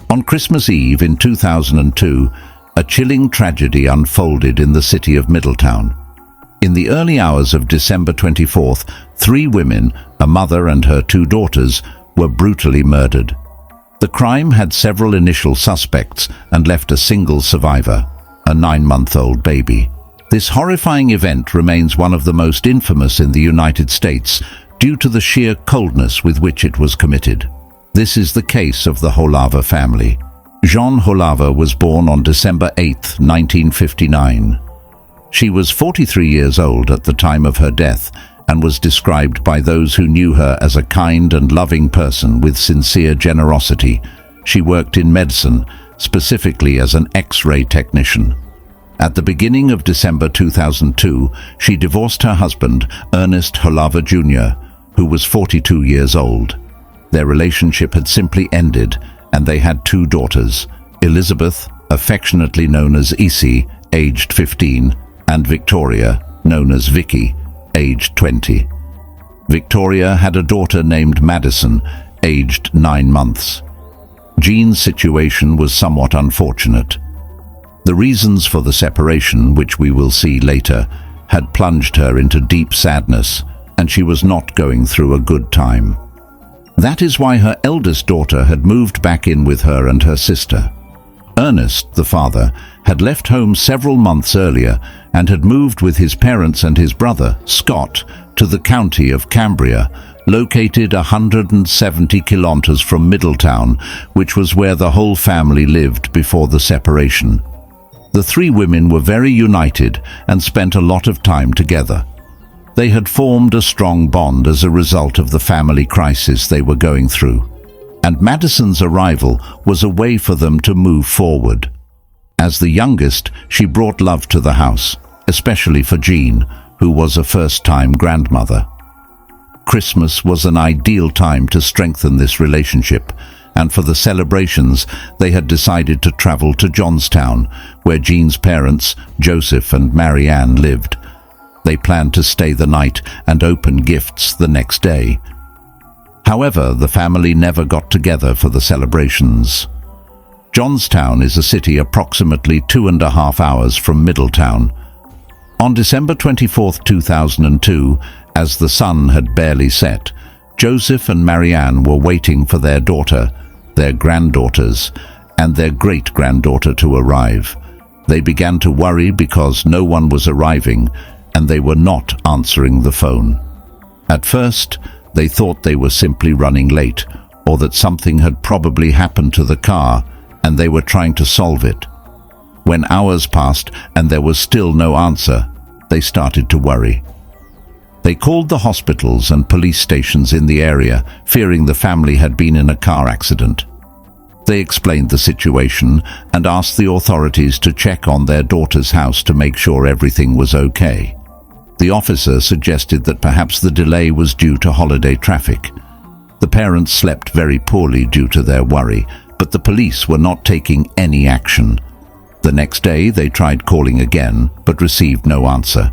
On Christmas Eve in 2002, a chilling tragedy unfolded in the city of Middletown. In the early hours of December 24th, 3 women, a mother and her 2 daughters, were brutally murdered. The crime had several initial suspects and left a single survivor, a 9-month-old baby. This horrifying event remains one of the most infamous in the United States due to the sheer coldness with which it was committed. This is the case of the Wholaver family. Jean Wholaver was born on December 8, 1959. She was 43 years old at the time of her death and was described by those who knew her as a kind and loving person with sincere generosity. She worked in medicine, specifically as an X-ray technician. At the beginning of December 2002, she divorced her husband, Ernest Wholaver Jr., who was 42 years old. Their relationship had simply ended, and they had 2 daughters, Elizabeth, affectionately known as Essie, aged 15, and Victoria, known as Vicky, aged 20. Victoria had a daughter named Madison, aged 9 months. Jean's situation was somewhat unfortunate. The reasons for the separation, which we will see later, had plunged her into deep sadness, and she was not going through a good time. That is why her eldest daughter had moved back in with her and her sister. Ernest, the father, had left home several months earlier and had moved with his parents and his brother, Scott, to the county of Cambria, located 170 kilometers from Middletown, which was where the whole family lived before the separation. The 3 women were very united and spent a lot of time together. They had formed a strong bond as a result of the family crisis they were going through, and Madison's arrival was a way for them to move forward. As the youngest, she brought love to the house, especially for Jean, who was a first-time grandmother. Christmas was an ideal time to strengthen this relationship, and for the celebrations, they had decided to travel to Johnstown, where Jean's parents, Joseph and Marianne, lived. They planned to stay the night and open gifts the next day. However, the family never got together for the celebrations. Johnstown is a city approximately 2.5 hours from Middletown. On December 24, 2002, as the sun had barely set, Joseph and Marianne were waiting for their daughter, their granddaughters, and their great-granddaughter to arrive. They began to worry because no one was arriving, and they were not answering the phone. At first, they thought they were simply running late, or that something had probably happened to the car, and they were trying to solve it. When hours passed and there was still no answer, they started to worry. They called the hospitals and police stations in the area, fearing the family had been in a car accident. They explained the situation and asked the authorities to check on their daughter's house to make sure everything was okay. The officer suggested that perhaps the delay was due to holiday traffic. The parents slept very poorly due to their worry, but the police were not taking any action. The next day they tried calling again, but received no answer.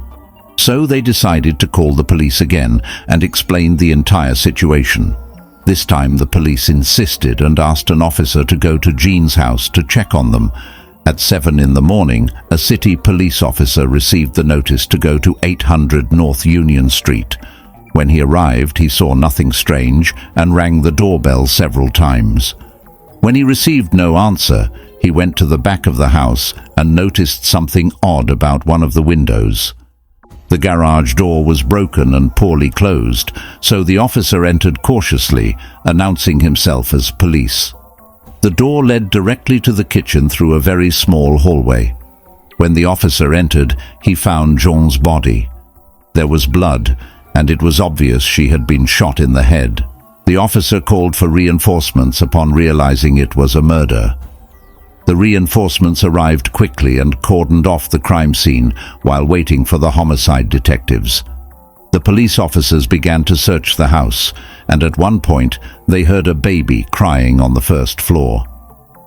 So they decided to call the police again and explained the entire situation. This time the police insisted and asked an officer to go to Jean's house to check on them. At 7 in the morning, a city police officer received the notice to go to 800 North Union Street. When he arrived, he saw nothing strange and rang the doorbell several times. When he received no answer, he went to the back of the house and noticed something odd about one of the windows. The garage door was broken and poorly closed, so the officer entered cautiously, announcing himself as police. The door led directly to the kitchen through a very small hallway. When the officer entered, he found Jean's body. There was blood, and it was obvious she had been shot in the head. The officer called for reinforcements upon realizing it was a murder. The reinforcements arrived quickly and cordoned off the crime scene while waiting for the homicide detectives. The police officers began to search the house, and at one point they heard a baby crying on the first floor.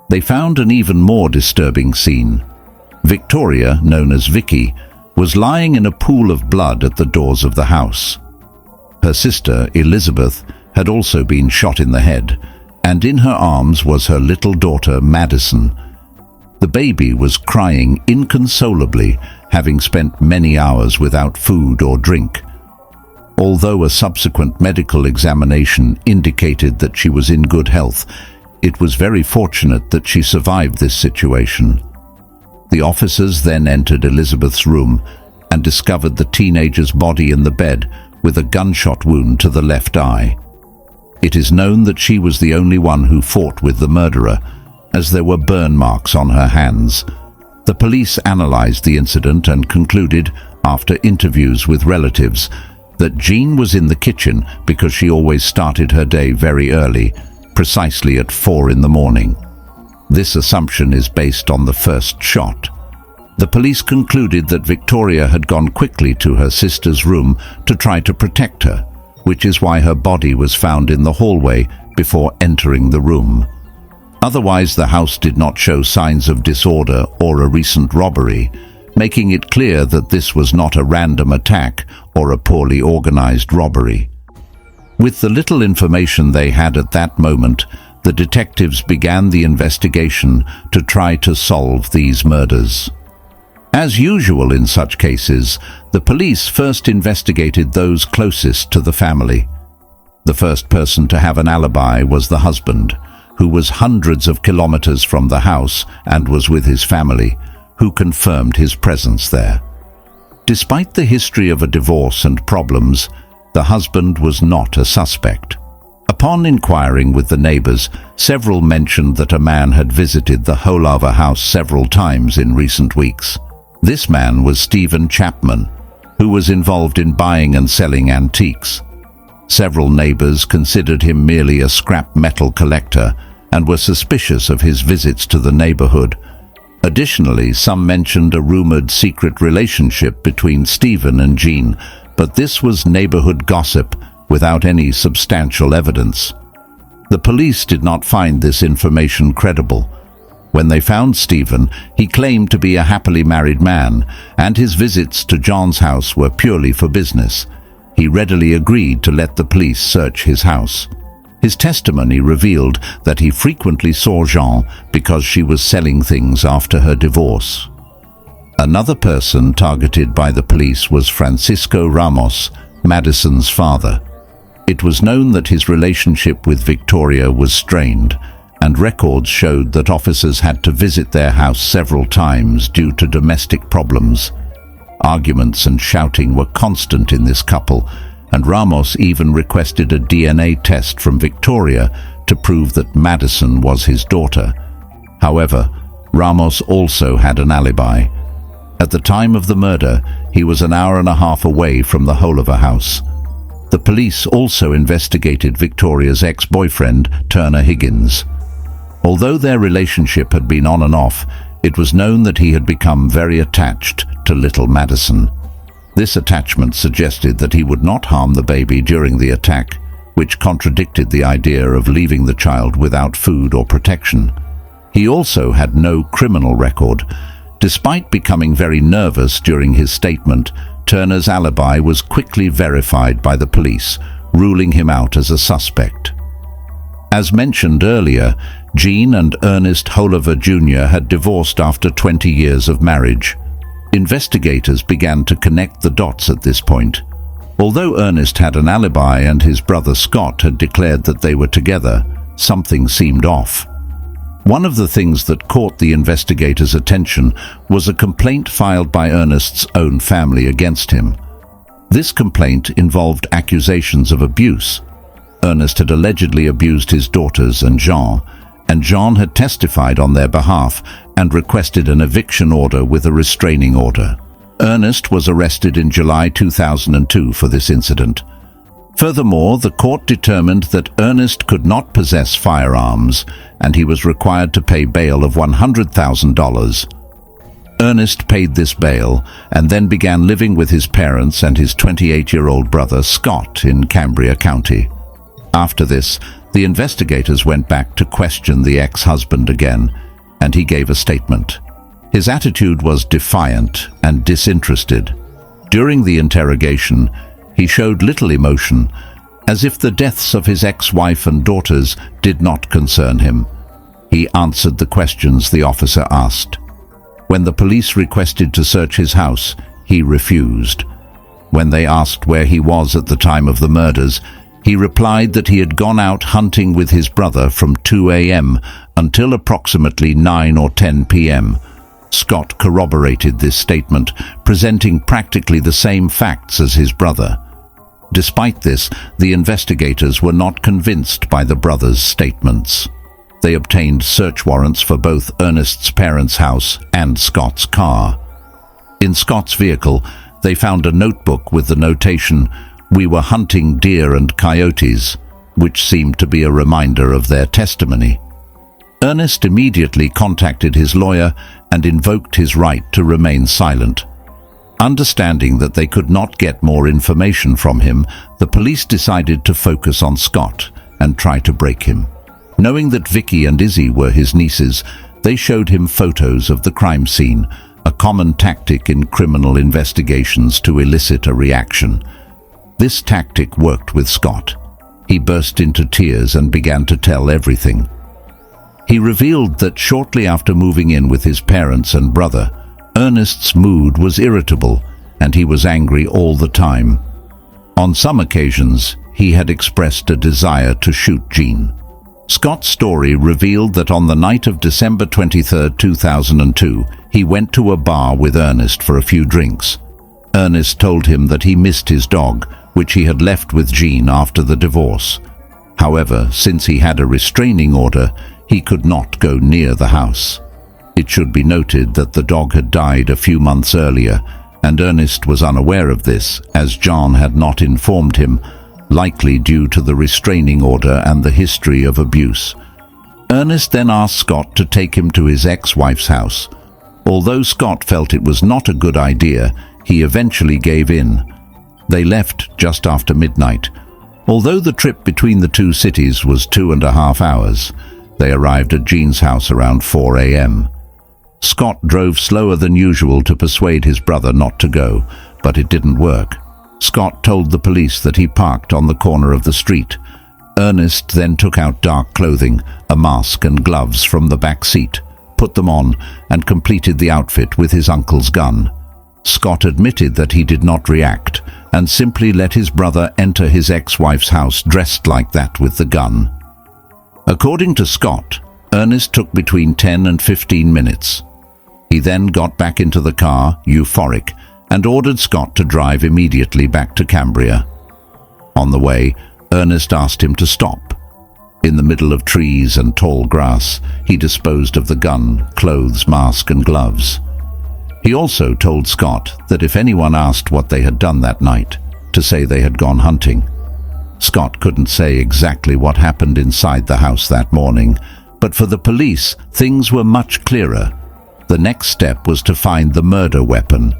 They found an even more disturbing scene. Victoria, known as Vicky, was lying in a pool of blood at the doors of the house. Her sister, Elizabeth, had also been shot in the head, and in her arms was her little daughter Madison. The baby was crying inconsolably, having spent many hours without food or drink. Although a subsequent medical examination indicated that she was in good health, it was very fortunate that she survived this situation. The officers then entered Elizabeth's room and discovered the teenager's body in the bed with a gunshot wound to the left eye. It is known that she was the only one who fought with the murderer, as there were burn marks on her hands. The police analyzed the incident and concluded, after interviews with relatives, that Jean was in the kitchen because she always started her day very early, precisely at 4 in the morning. This assumption is based on the first shot. The police concluded that Victoria had gone quickly to her sister's room to try to protect her, which is why her body was found in the hallway before entering the room. Otherwise, the house did not show signs of disorder or a recent robbery, making it clear that this was not a random attack or a poorly organized robbery. With the little information they had at that moment, the detectives began the investigation to try to solve these murders. As usual in such cases, the police first investigated those closest to the family. The first person to have an alibi was the husband, who was hundreds of kilometers from the house and was with his family, who confirmed his presence there. Despite the history of a divorce and problems, the husband was not a suspect. Upon inquiring with the neighbors, several mentioned that a man had visited the Wholaver house several times in recent weeks. This man was Stephen Chapman, who was involved in buying and selling antiques. Several neighbors considered him merely a scrap metal collector and were suspicious of his visits to the neighborhood. Additionally, some mentioned a rumored secret relationship between Stephen and Jean, but this was neighborhood gossip without any substantial evidence. The police did not find this information credible. When they found Stephen, he claimed to be a happily married man, and his visits to John's house were purely for business. He readily agreed to let the police search his house. His testimony revealed that he frequently saw Jean because she was selling things after her divorce. Another person targeted by the police was Francisco Ramos, Madison's father. It was known that his relationship with Victoria was strained, and records showed that officers had to visit their house several times due to domestic problems. Arguments and shouting were constant in this couple, and Ramos even requested a DNA test from Victoria to prove that Madison was his daughter. However, Ramos also had an alibi. At the time of the murder, he was an hour and a half away from the Wholaver house. The police also investigated Victoria's ex-boyfriend, Turner Higgins. Although their relationship had been on and off, it was known that he had become very attached to little Madison. This attachment suggested that he would not harm the baby during the attack, which contradicted the idea of leaving the child without food or protection. He also had no criminal record. Despite becoming very nervous during his statement, Turner's alibi was quickly verified by the police, ruling him out as a suspect. As mentioned earlier, Jean and Ernest Wholaver Jr. had divorced after 20 years of marriage. Investigators began to connect the dots at this point. Although Ernest had an alibi and his brother Scott had declared that they were together, something seemed off. One of the things that caught the investigators' attention was a complaint filed by Ernest's own family against him. This complaint involved accusations of abuse. Ernest had allegedly abused his daughters and Jean had testified on their behalf and requested an eviction order with a restraining order. Ernest was arrested in July 2002 for this incident. Furthermore, the court determined that Ernest could not possess firearms, and he was required to pay bail of $100,000. Ernest paid this bail and then began living with his parents and his 28-year-old brother Scott in Cambria County. After this, the investigators went back to question the ex-husband again, and he gave a statement. His attitude was defiant and disinterested. During the interrogation, he showed little emotion, as if the deaths of his ex-wife and daughters did not concern him. He answered the questions the officer asked. When the police requested to search his house, he refused. When they asked where he was at the time of the murders, he replied that he had gone out hunting with his brother from 2 a.m. until approximately 9 or 10 p.m. Scott corroborated this statement, presenting practically the same facts as his brother. Despite this, the investigators were not convinced by the brothers' statements. They obtained search warrants for both Ernest's parents' house and Scott's car. In Scott's vehicle, they found a notebook with the notation, "We were hunting deer and coyotes," which seemed to be a reminder of their testimony. Ernest immediately contacted his lawyer and invoked his right to remain silent. Understanding that they could not get more information from him, the police decided to focus on Scott and try to break him. Knowing that Vicky and Izzy were his nieces, they showed him photos of the crime scene, a common tactic in criminal investigations to elicit a reaction. This tactic worked with Scott. He burst into tears and began to tell everything. He revealed that shortly after moving in with his parents and brother, Ernest's mood was irritable and he was angry all the time. On some occasions, he had expressed a desire to shoot Jean. Scott's story revealed that on the night of December 23, 2002, he went to a bar with Ernest for a few drinks. Ernest told him that he missed his dog, which he had left with Jean after the divorce. However, since he had a restraining order, he could not go near the house. It should be noted that the dog had died a few months earlier, and Ernest was unaware of this, as John had not informed him, likely due to the restraining order and the history of abuse. Ernest then asked Scott to take him to his ex-wife's house. Although Scott felt it was not a good idea, he eventually gave in. They left just after midnight. Although the trip between the two cities was 2.5 hours, they arrived at Jean's house around 4 a.m. Scott drove slower than usual to persuade his brother not to go, but it didn't work. Scott told the police that he parked on the corner of the street. Ernest then took out dark clothing, a mask and gloves from the back seat, put them on, and completed the outfit with his uncle's gun. Scott admitted that he did not react and simply let his brother enter his ex-wife's house dressed like that with the gun. According to Scott, Ernest took between 10 and 15 minutes. He then got back into the car, euphoric, and ordered Scott to drive immediately back to Cambria. On the way, Ernest asked him to stop. In the middle of trees and tall grass, he disposed of the gun, clothes, mask, and gloves. He also told Scott that if anyone asked what they had done that night, to say they had gone hunting. Scott couldn't say exactly what happened inside the house that morning, but for the police, things were much clearer. The next step was to find the murder weapon.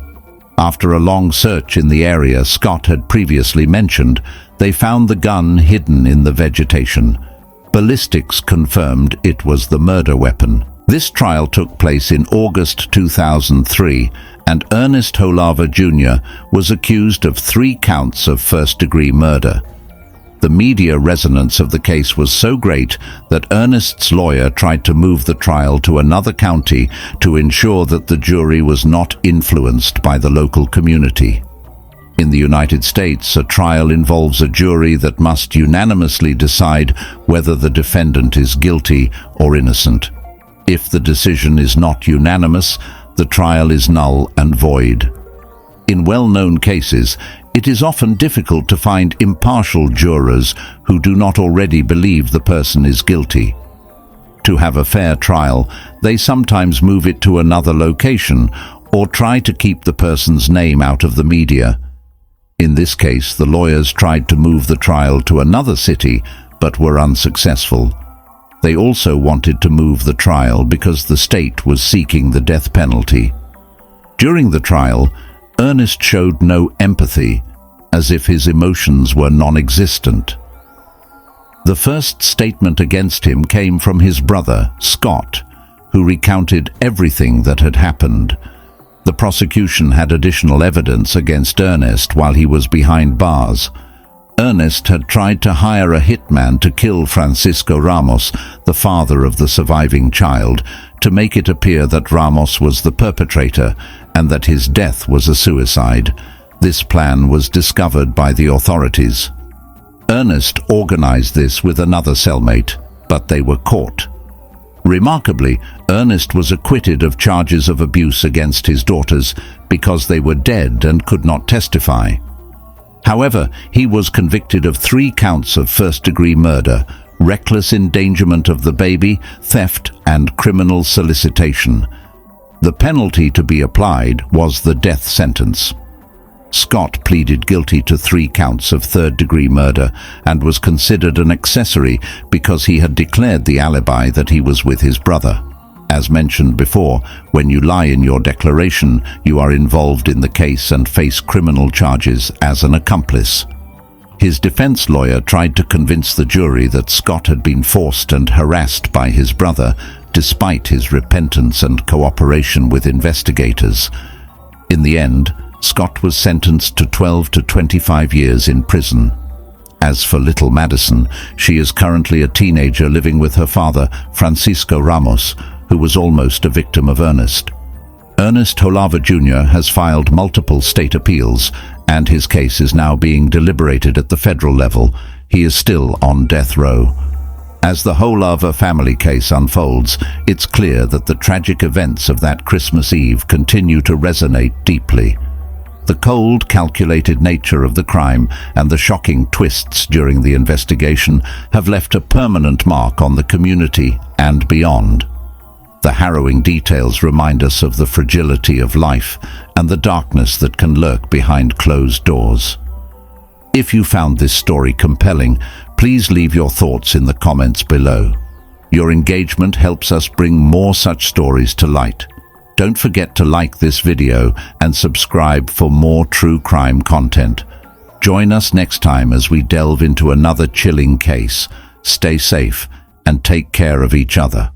After a long search in the area Scott had previously mentioned, they found the gun hidden in the vegetation. Ballistics confirmed it was the murder weapon. This trial took place in August 2003, and Ernest Wholaver Jr. was accused of 3 counts of first-degree murder. The media resonance of the case was so great that Ernest's lawyer tried to move the trial to another county to ensure that the jury was not influenced by the local community. In the United States, a trial involves a jury that must unanimously decide whether the defendant is guilty or innocent. If the decision is not unanimous, the trial is null and void. In well-known cases, it is often difficult to find impartial jurors who do not already believe the person is guilty. To have a fair trial, they sometimes move it to another location or try to keep the person's name out of the media. In this case, the lawyers tried to move the trial to another city but were unsuccessful. They also wanted to move the trial because the state was seeking the death penalty. During the trial, Ernest showed no empathy, as if his emotions were non-existent. The first statement against him came from his brother, Scott, who recounted everything that had happened. The prosecution had additional evidence against Ernest while he was behind bars. Ernest had tried to hire a hitman to kill Francisco Ramos, the father of the surviving child, to make it appear that Ramos was the perpetrator and that his death was a suicide. This plan was discovered by the authorities. Ernest organized this with another cellmate, but they were caught. Remarkably, Ernest was acquitted of charges of abuse against his daughters because they were dead and could not testify. However, he was convicted of 3 counts of first-degree murder, reckless endangerment of the baby, theft, and criminal solicitation. The penalty to be applied was the death sentence. Scott pleaded guilty to 3 counts of third-degree murder and was considered an accessory because he had declared the alibi that he was with his brother. As mentioned before, when you lie in your declaration, you are involved in the case and face criminal charges as an accomplice. His defense lawyer tried to convince the jury that Scott had been forced and harassed by his brother, despite his repentance and cooperation with investigators. In the end, Scott was sentenced to 12 to 25 years in prison. As for little Madison, she is currently a teenager living with her father, Francisco Ramos, who was almost a victim of Ernest. Ernest Wholaver Jr. has filed multiple state appeals, and his case is now being deliberated at the federal level. He is still on death row. As the Wholaver family case unfolds, it's clear that the tragic events of that Christmas Eve continue to resonate deeply. The cold, calculated nature of the crime and the shocking twists during the investigation have left a permanent mark on the community and beyond. The harrowing details remind us of the fragility of life and the darkness that can lurk behind closed doors. If you found this story compelling, please leave your thoughts in the comments below. Your engagement helps us bring more such stories to light. Don't forget to like this video and subscribe for more true crime content. Join us next time as we delve into another chilling case. Stay safe and take care of each other.